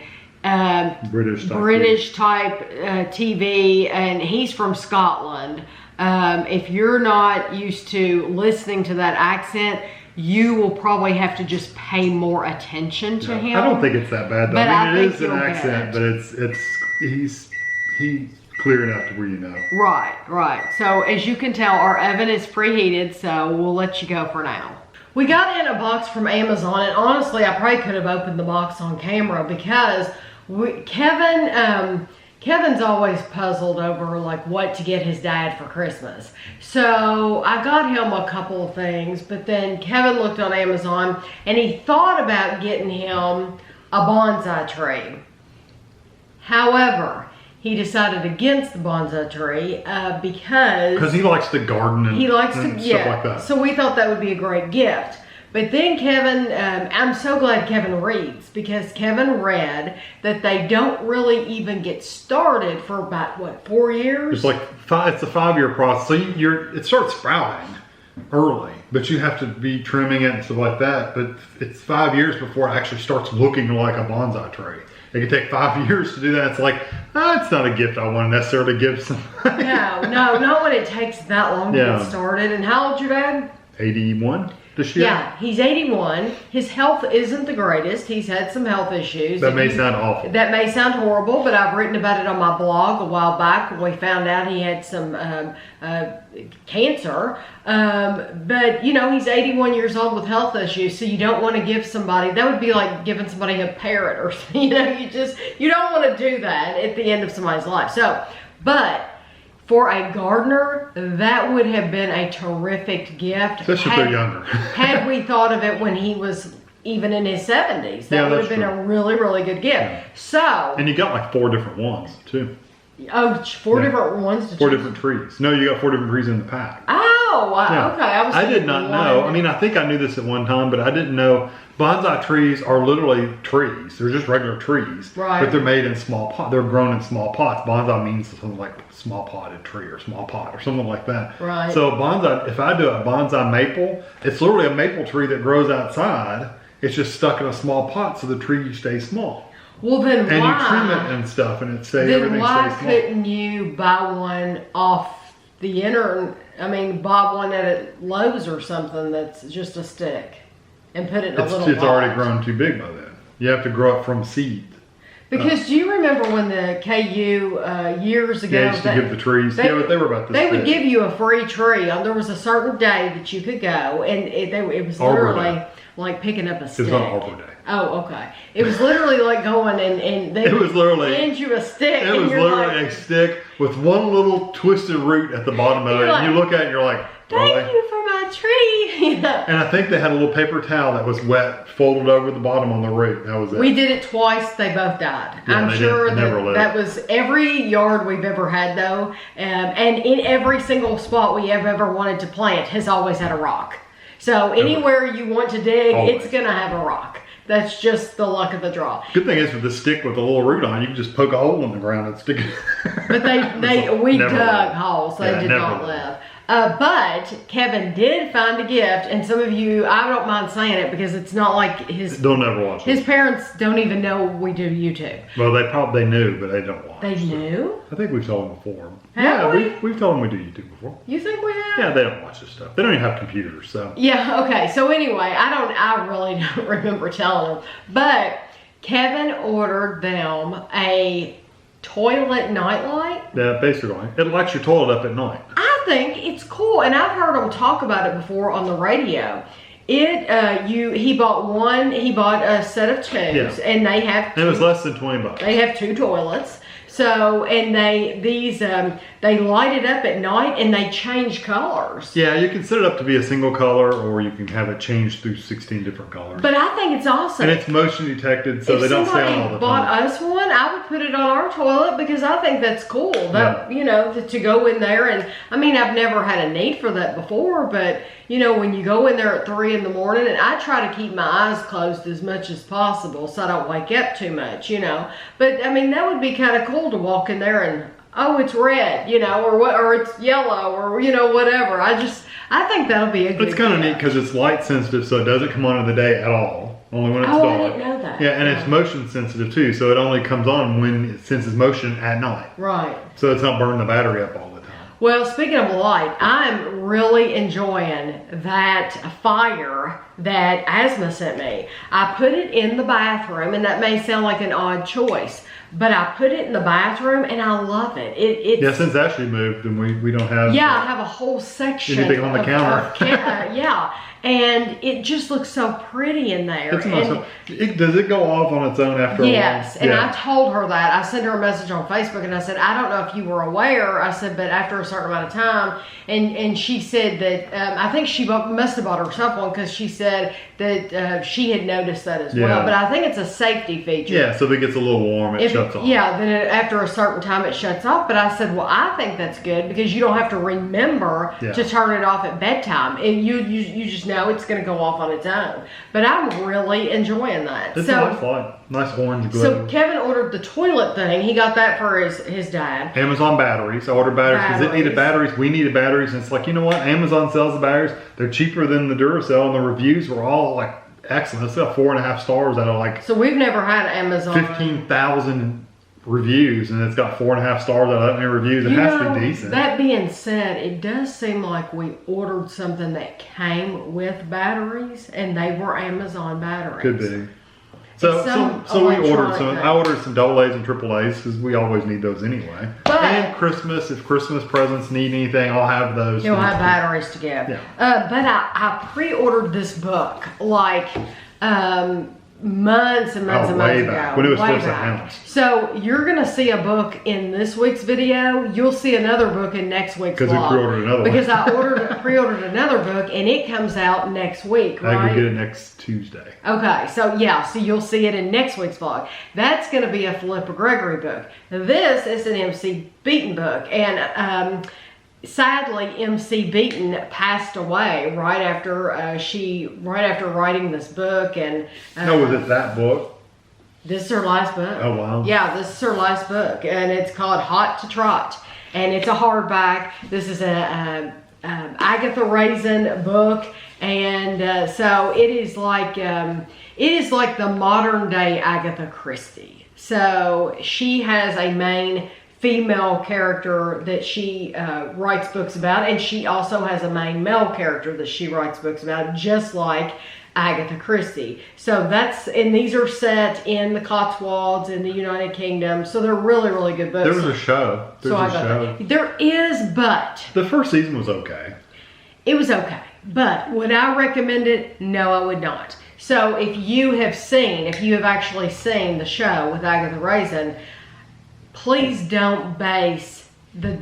British type TV, and he's from Scotland, if you're not used to listening to that accent, you will probably have to just pay more attention to him. I don't think it's that bad though. But I mean, it is an accent, but he's clear enough to where you know. Right. So as you can tell, our oven is preheated, so we'll let you go for now. We got in a box from Amazon, and honestly, I probably could have opened the box on camera because Kevin's always puzzled over like what to get his dad for Christmas. So I got him a couple of things, but then Kevin looked on Amazon and he thought about getting him a bonsai tree. However, he decided against the bonsai tree because he likes to garden and stuff like that. So we thought that would be a great gift. But then Kevin, I'm so glad Kevin reads, because Kevin read that they don't really even get started for about, 4 years? It's like it's a 5-year process. So it starts sprouting early, but you have to be trimming it and stuff like that. But it's 5 years before it actually starts looking like a bonsai tree. It can take 5 years to do that. It's like, it's not a gift I want to necessarily give somebody. No, not when it takes that long to get started. And how old's your dad? 81. This year? Yeah, he's 81. His health isn't the greatest. He's had some health issues. That may sound awful. That may sound horrible, but I've written about it on my blog a while back when we found out he had some cancer. But, he's 81 years old with health issues, so you don't want to give somebody, that would be like giving somebody a parrot or something. You don't want to do that at the end of somebody's life. So, but for a gardener, that would have been a terrific gift. Especially if they're younger. Had we thought of it when he was even in his 70s. That would have been a really, really good gift. Yeah. So. And you got like 4 different ones, too. Oh, four Yeah. different ones to 4 choose? different trees. No, you got 4 different trees in the pack. Oh, Yeah. okay. I did not know. one. I mean, I think I knew this at one time, but I didn't know bonsai trees are literally trees. They're just regular trees, Right. but they're made in small pots. They're grown in small pots. Bonsai means something like small potted tree or small pot or something like that. Right. So bonsai, if I do a bonsai maple, it's literally a maple tree that grows outside. It's just stuck in a small pot so the tree stays small. Well, then And why? you trim it and stuff, and it stays. Then Everything why stays small. couldn't you buy one off the internet? I mean, buy one at Lowe's or something that's just a stick and put it in a little It's already pot. grown too big by then. You have to grow it from seed. Because do you remember when the KU years ago? Yeah, used to give the trees. Yeah, but they were about this They would big. give you a free tree. There was a certain day that you could go, and it was Arbor literally Day. like picking up a It stick. was on Arbor Day. Oh, okay. It was literally like going and they It was literally- hand you a stick. It and was you're literally like, a stick with one little twisted root at the bottom of You're it. like, And you look at it and you're like, thank really? you for my tree. You know? And I think they had a little paper towel that was wet, folded over the bottom on the root. That was it. We did it twice. They both died. Yeah, I'm they sure didn't- never lived. that was every yard we've ever had, though, and in every single spot we have ever wanted to plant has always had a rock. So anywhere you want to dig, Always. it's gonna have a rock. That's just the luck of the draw. Good thing is with the stick with the little root on, you can just poke a hole in the ground and stick it. But we Never dug lived. holes. They Yeah, did never not lived. live. But Kevin did find a gift, and some of you, I don't mind saying it because it's not like They'll never watch his it. parents don't even know we do YouTube. Well, they probably knew, but they don't watch. They knew? I think we've told them before. Have yeah, we? we've told them we do YouTube before. You think we have? Yeah, they don't watch this stuff. They don't even have computers, so. Yeah, okay. So anyway, I really don't remember telling them. But Kevin ordered them a toilet nightlight. Yeah, basically. It lights your toilet up at night. I think it's cool, and I've heard them talk about it before on the radio. He bought a set of two, Yeah. and they have And it was less than $20. They have 2 toilets. So, and they light it up at night and they change colors. Yeah, you can set it up to be a single color, or you can have it changed through 16 different colors. But I think it's awesome. And it's motion detected, so if they don't stay somebody on all the bought time. us one, I would put it on our toilet because I think that's cool. That to go in there, and I mean, I've never had a need for that before, but when you go in there at 3 in the morning, and I try to keep my eyes closed as much as possible so I don't wake up too much, But I mean, that would be kind of cool to walk in there and, oh, it's red, or it's yellow, or whatever. I think that'll be a good. It's kind of gift. neat because it's light sensitive, so it doesn't come on in the day at all. Only when it's Oh, I dark. didn't know that. Yeah, and it's motion sensitive too, so it only comes on when it senses motion at night. Right. So it's not burning the battery up all the time. Well, speaking of light, I'm really enjoying that fire that Asma sent me. I put it in the bathroom, and that may sound like an odd choice, but I put it in the bathroom, and I love it. Yeah, since Ashley moved and we don't have. Yeah, I have a whole section. Anything on the counter. Yeah, and it just looks so pretty in there. It's nice. Does it go off on its own after Yes, a while? and I told her that. I sent her a message on Facebook, and I said, I don't know if you were aware. I said, but after a certain amount of time, and she said that, I think she must have bought herself one because she said that she had noticed that as well. Yeah. But I think it's a safety feature. Yeah, so if it gets a little warm, it shuts off. Yeah, then after a certain time it shuts off. But I said, well, I think that's good because you don't have to remember to turn it off at bedtime. And you just know it's going to go off on its own. But I'm really enjoying that. It's a nice light. Nice orange glow. So Kevin ordered the toilet thing. He got that for his dad. Amazon batteries. I ordered batteries because it needed Batteries. batteries. We needed batteries. And it's like, you know what? Amazon sells the batteries. They're cheaper than the Duracell, and the reviews were all like excellent. It's got 4.5 stars out of like So we've never had Amazon. 15,000 reviews, and it's got 4.5 stars out of that many reviews. It has to be decent. That being said, it does seem like we ordered something that came with batteries, and they were Amazon batteries. Could be. So some we ordered electronic some. thing. I ordered some AA's and AAA's because we always need those anyway. But- and Christmas, if Christmas presents need anything, I'll have those. You'll have batteries to give. Yeah. But I pre-ordered this book like months and months and months way ago. back, when it was way first back. announced. So you're gonna see a book in this week's video. You'll see another book in next week's vlog. Because you pre-ordered another Because one. I pre-ordered another book, and it comes out next week, right? I could get it next Tuesday. Okay, so yeah, so you'll see it in next week's vlog. That's going to be a Philippa Gregory book. This is an MC Beaton book, and sadly, MC Beaton passed away right after writing this book. And No, was it that book? this is her last book. Oh, wow. Yeah, this is her last book, and it's called Hot to Trot, and it's a hardback. This is a Agatha Raisin book, and so it is like the modern day Agatha Christie. So she has a main female character that she writes books about, and she also has a main male character that she writes books about, just like Agatha Christie. So and these are set in the Cotswolds in the United Kingdom, so they're really, really good books. There was a show. There is, but The first season was okay. it was okay. But would I recommend it? No, I would not. So if you have actually seen the show with Agatha Raisin, please don't base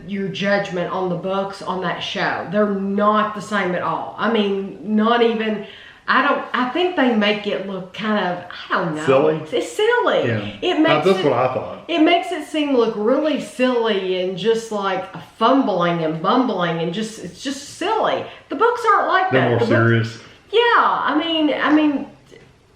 your judgment on the books on that show. They're not the same at all. I mean, not even. I think they make it look kind of, I don't know. Silly? It's silly. Yeah. That's what I thought. It makes it seem look really silly and just like fumbling and bumbling and it's just silly. The books aren't like They're that. more serious. Yeah, I mean,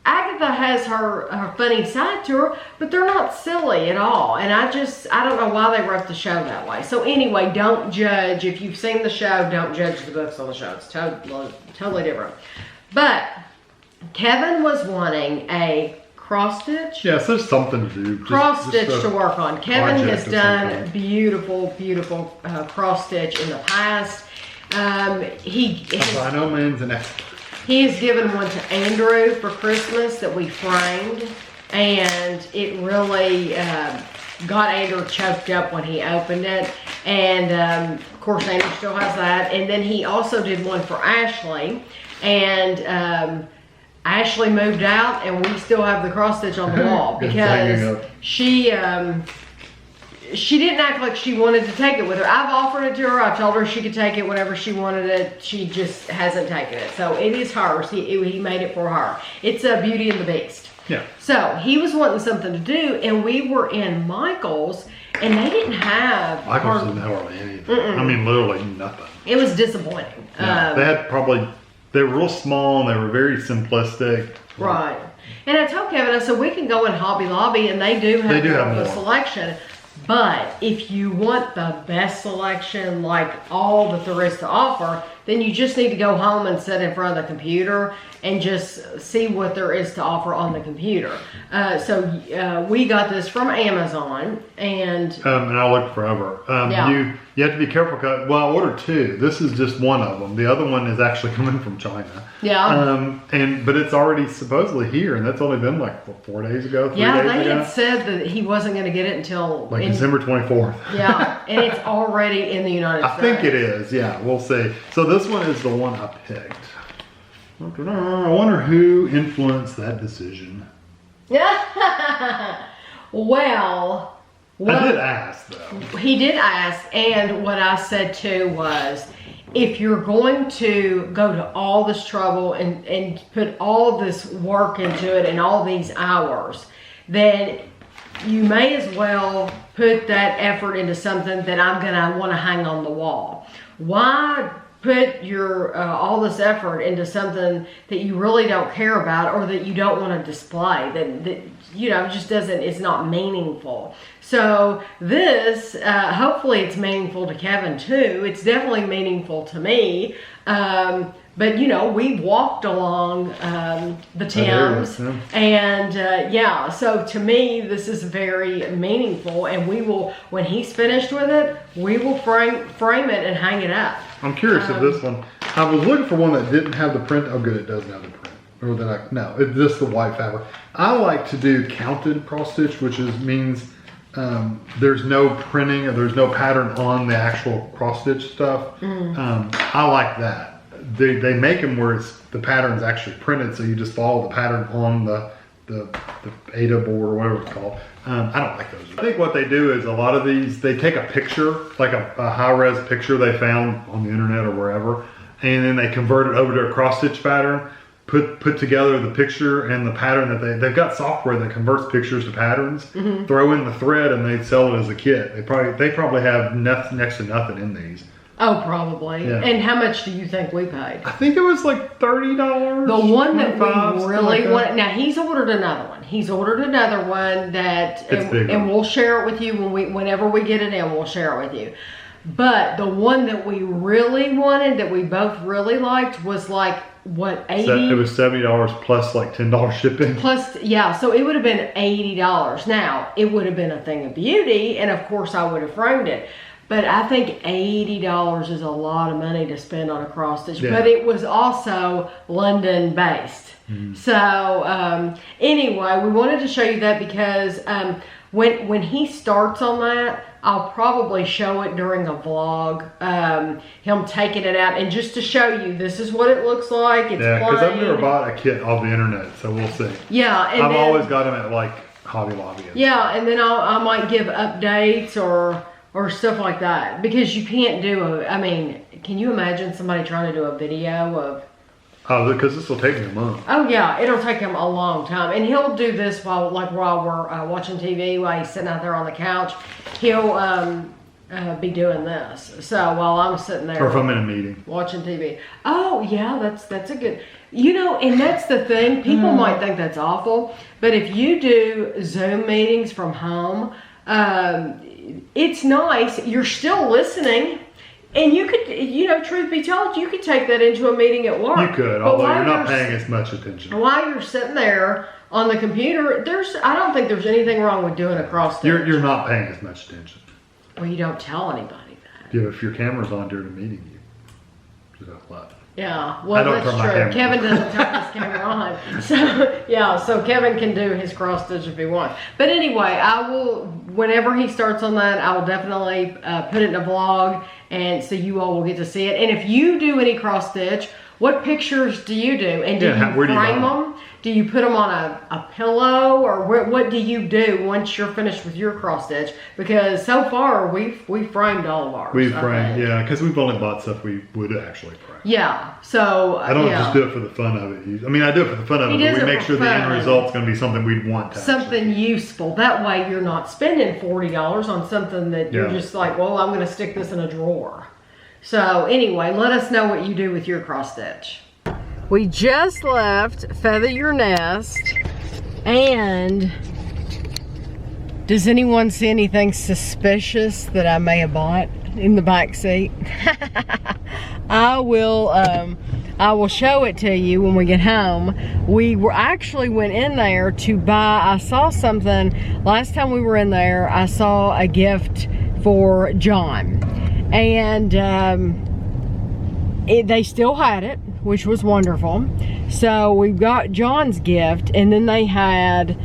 Agatha has her funny side to her, but they're not silly at all. And I don't know why they wrote the show that way. So anyway, don't judge. If you've seen the show, don't judge the books on the show. It's totally different. But Kevin was wanting a cross stitch. Yes, there's something to do. Cross stitch just to work on. Kevin project has of done some kind. beautiful cross stitch in the past. By no means an expert. He has given one to Andrew for Christmas that we framed, and it really got Andrew choked up when he opened it. And of course, Andrew still has that. And then he also did one for Ashley, and Ashley moved out, and we still have the cross stitch on the wall It's hanging because up. she didn't act like she wanted to take it with her. I've offered it to her. I've told her she could take it whenever she wanted it. She just hasn't taken it. So it is hers. He made it for her. It's a Beauty and the Beast. Yeah. So he was wanting something to do, and we were in Michael's, and they didn't have. Michael's didn't have hardly anything. I mean, literally nothing. It was disappointing. Yeah. They were real small and they were very simplistic. Right. And I told Kevin, I said, we can go in Hobby Lobby, and they do have have a more. selection. But if you want the best selection, like all that there is to offer, then you just need to go home and sit in front of the computer and just see what there is to offer on the computer. So we got this from Amazon, and I looked forever. Yeah. You have to be careful. Well, I ordered two. This is just one of them. The other one is actually coming from China. yeah. But it's already supposedly here, and that's only been like 4 days ago, 3 Yeah, days they ago. had said that he wasn't going to get it until Like December 24th. Yeah, and it's already in the United I States. think it is. Yeah, we'll see. So this one is the one I picked. I wonder who influenced that decision. Well, I did ask though. he did ask, and what I said too was, if you're going to go to all this trouble and put all this work into it and all these hours, then you may as well put that effort into something that I'm gonna want to hang on the wall. Why put your all this effort into something that you really don't care about or that you don't want to display? That just doesn't. It's not meaningful. So this, hopefully, it's meaningful to Kevin too. It's definitely meaningful to me. But we walked along the Thames, yeah. and so to me, this is very meaningful. And we will, when he's finished with it, we will frame it and hang it up. I'm curious if this one. I was looking for one that didn't have the print. Oh, good, it doesn't have the print. Or that no, it's just the white fabric. I like to do counted cross stitch, which means there's no printing or there's no pattern on the actual cross stitch stuff. I like that. They make them where the pattern's actually printed, so you just follow the pattern on the Ada board or whatever it's called. I don't like those. I think what they do is a lot of these, they take a picture, like a high-res picture they found on the internet or wherever, and then they convert it over to a cross-stitch pattern, put together the picture and the pattern that they've got software that converts pictures to patterns, throw in the thread, and they sell it as a kit. They probably have next to nothing in these. Oh, probably. Yeah. And how much do you think we paid? I think it was like $30. The one that we really want. Now he's ordered another one. He's ordered another one that, and we'll share it with you whenever we get it in. We'll share it with you. But the one that we really wanted, that we both really liked, was like what, 80? It was $70 plus like $10 shipping. Plus, yeah. So it would have been $80. Now it would have been a thing of beauty, and of course I would have framed it. But I think $80 is a lot of money to spend on a cross stitch. Yeah. But it was also London based. So anyway, we wanted to show you that because when he starts on that, I'll probably show it during a vlog. Him taking it out, and just to show you, this is what it looks like. It's because I've never bought a kit off the internet, so we'll see. Yeah, and I've always got them at like Hobby Lobby. Yeah, and then I might give updates or stuff like that, because you can't do I mean, can you imagine somebody trying to do a video of... Oh, because this will take me a month. Oh yeah, it'll take him a long time. And he'll do this while we're watching TV, while he's sitting out there on the couch. He'll be doing this. So while I'm sitting there... Or if I'm in a meeting. Watching TV. Oh yeah, that's a good... You know, and that's the thing. People might think that's awful. But if you do Zoom meetings from home... it's nice. You're still listening, and you could, you know, truth be told, you could take that into a meeting at work. You could, although you're not paying as much attention. While you're sitting there on the computer, I don't think there's anything wrong with doing a cross stitch. You're not paying as much attention. Well, you don't tell anybody that. Yeah, if your camera's on during a meeting, you don't let. Yeah, well, that's true. Kevin doesn't turn his camera on. So, yeah, so Kevin can do his cross stitch if he wants. But anyway, I will, whenever he starts on that, I will definitely put it in a vlog, and so you all will get to see it. And if you do any cross stitch, what pictures do you do? And do you frame them? Do you put them on a pillow, or what do you do once you're finished with your cross stitch? Because so far we've framed all of ours. We've framed, yeah, because we've only bought stuff we would actually frame. Yeah, so I don't just do it for the fun of it. I mean, I do it for the fun of it, but we make sure the end result's going to be something we'd want to. Something useful. That way you're not spending $40 on something that you're just like, well, I'm going to stick this in a drawer. So anyway, let us know what you do with your cross stitch. We just left Feather Your Nest, and does anyone see anything suspicious that I may have bought in the back seat? I will show it to you when we get home. We actually went in there to buy, I saw something, last time we were in there, I saw a gift for John. And they still had it, which was wonderful. So we got John's gift, and then they had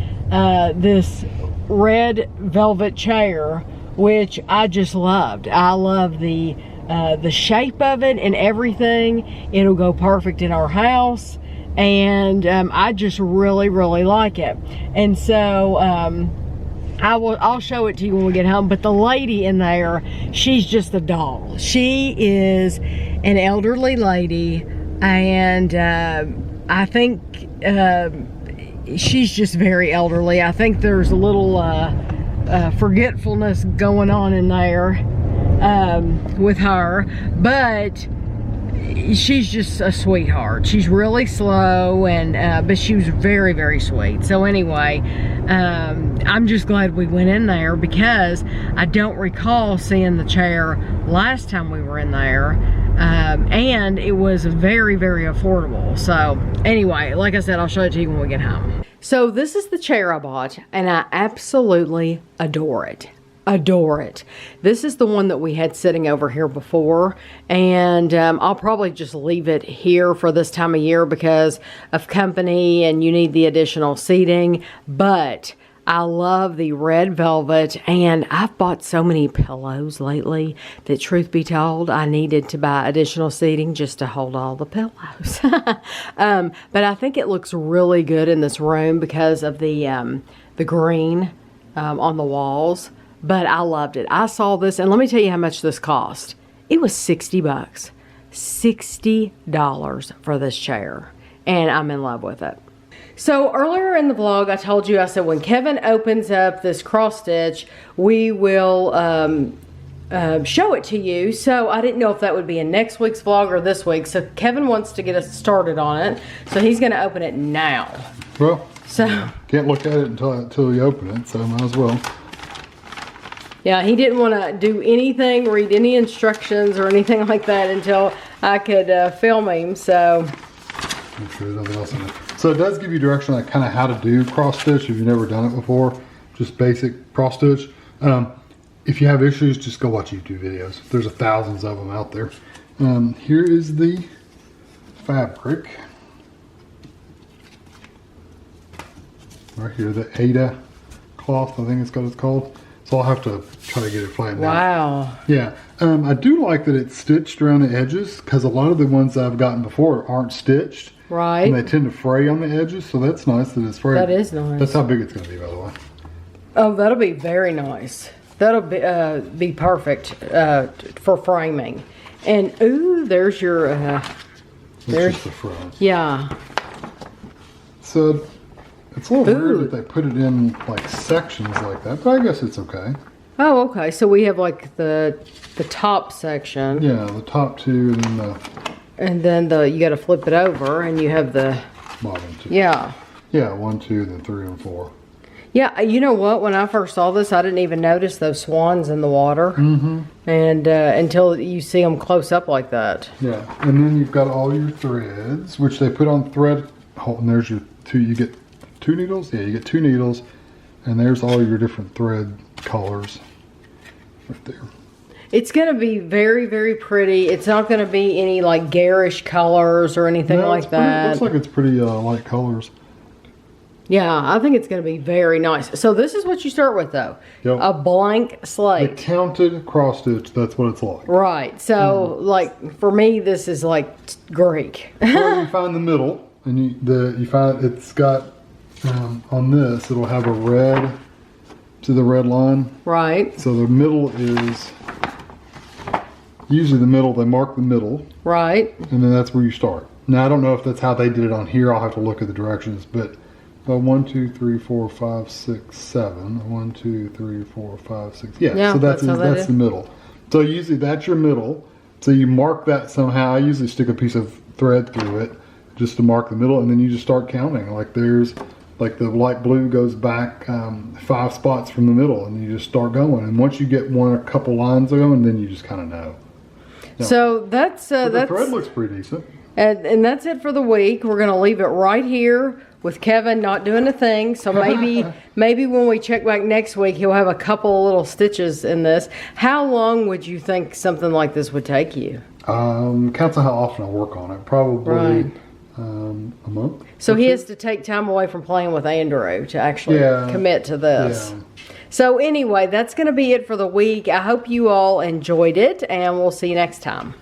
this red velvet chair, which I just loved. I love the shape of it and everything. It'll go perfect in our house, and I just really like it. And so I'll show it to you when we get home. But the lady in there, she's just a doll. She is an elderly lady, and I think she's just very elderly. I think there's a little forgetfulness going on in there with her, but she's just a sweetheart. She's really slow, and but she was very sweet. So anyway, I'm just glad we went in there, because I don't recall seeing the chair last time we were in there, and it was very affordable. So anyway, like I said, I'll show it to you when we get home. So this is the chair I bought, and I absolutely adore it. Adore it. This is the one that we had sitting over here before, and I'll probably just leave it here for this time of year because of company, and you need the additional seating. But I love the red velvet, and I've bought so many pillows lately that, truth be told, I needed to buy additional seating just to hold all the pillows. But I think it looks really good in this room because of the green on the walls. But I loved it. I saw this, and let me tell you how much this cost. It was $60. $60 for this chair, and I'm in love with it. So earlier in the vlog, I told you, I said when Kevin opens up this cross stitch, we will show it to you. So I didn't know if that would be in next week's vlog or this week. So Kevin wants to get us started on it. So he's going to open it now. Well, so can't look at it until you open it, so might as well. Yeah, he didn't want to do anything, read any instructions or anything like that until I could film him. So make sure there's nothing else in it. So it does give you direction on kind of how to do cross stitch if you've never done it before. Just basic cross stitch. If you have issues, just go watch YouTube videos. There's thousands of them out there. Here is the fabric. Right here, the Ada cloth, I think it's what it's called. So I'll have to try to get it flattened out. wow. Yeah, I do like that it's stitched around the edges because a lot of the ones I've gotten before aren't stitched. Right. And they tend to fray on the edges, so that's nice that it's frayed. That is nice. That's how big it's going to be, by the way. Oh, that'll be very nice. That'll be perfect for framing. And ooh, there's your It's just the front. yeah. So it's a little weird that they put it in like sections like that, but I guess it's okay. Oh, okay. So we have like the top section. Yeah, the top two and then the And then you got to flip it over, and you have the bottom two. yeah. Yeah, 1, 2, then 3 and 4. Yeah, you know what? When I first saw this, I didn't even notice those swans in the water, and until you see them close up like that. Yeah, and then you've got all your threads, which they put on thread. Oh, and there's your two. You get 2 needles. Yeah, you get 2 needles, and there's all your different thread colors right there. It's going to be very, very pretty. It's not going to be any like garish colors or anything like that. It looks like it's pretty light colors. Yeah, I think it's going to be very nice. So this is what you start with, though. Yep. A blank The slate. counted cross stitch. That's what it's like. Right. So, like, for me, this is like Greek. So you find the middle, and you find it's got on this. It'll have a red. See the red line? Right. So the middle is usually the middle. They mark the middle, Right. and then that's where you start. Now I don't know if that's how they did it on here. I'll have to look at the directions, but 1, 2, 3, 4, 5, 6, 7. 1, 2, 3, 4, 5, 6. Yeah. So that's the middle. So usually that's your middle. So you mark that somehow. I usually stick a piece of thread through it just to mark the middle, and then you just start counting. Like there's like the light blue goes back 5 spots from the middle, and you just start going. And once you get a couple lines going, then you just kind of know. Yeah. So that's The thread looks pretty decent. and that's it for the week. We're gonna leave it right here with Kevin not doing a thing. So maybe when we check back next week, he'll have a couple little stitches in this. How long would you think something like this would take you? Counts on how often I work on it. Probably a month. So he has to take time away from playing with Andrew to actually commit to this. Yeah. So anyway, that's going to be it for the week. I hope you all enjoyed it, and we'll see you next time.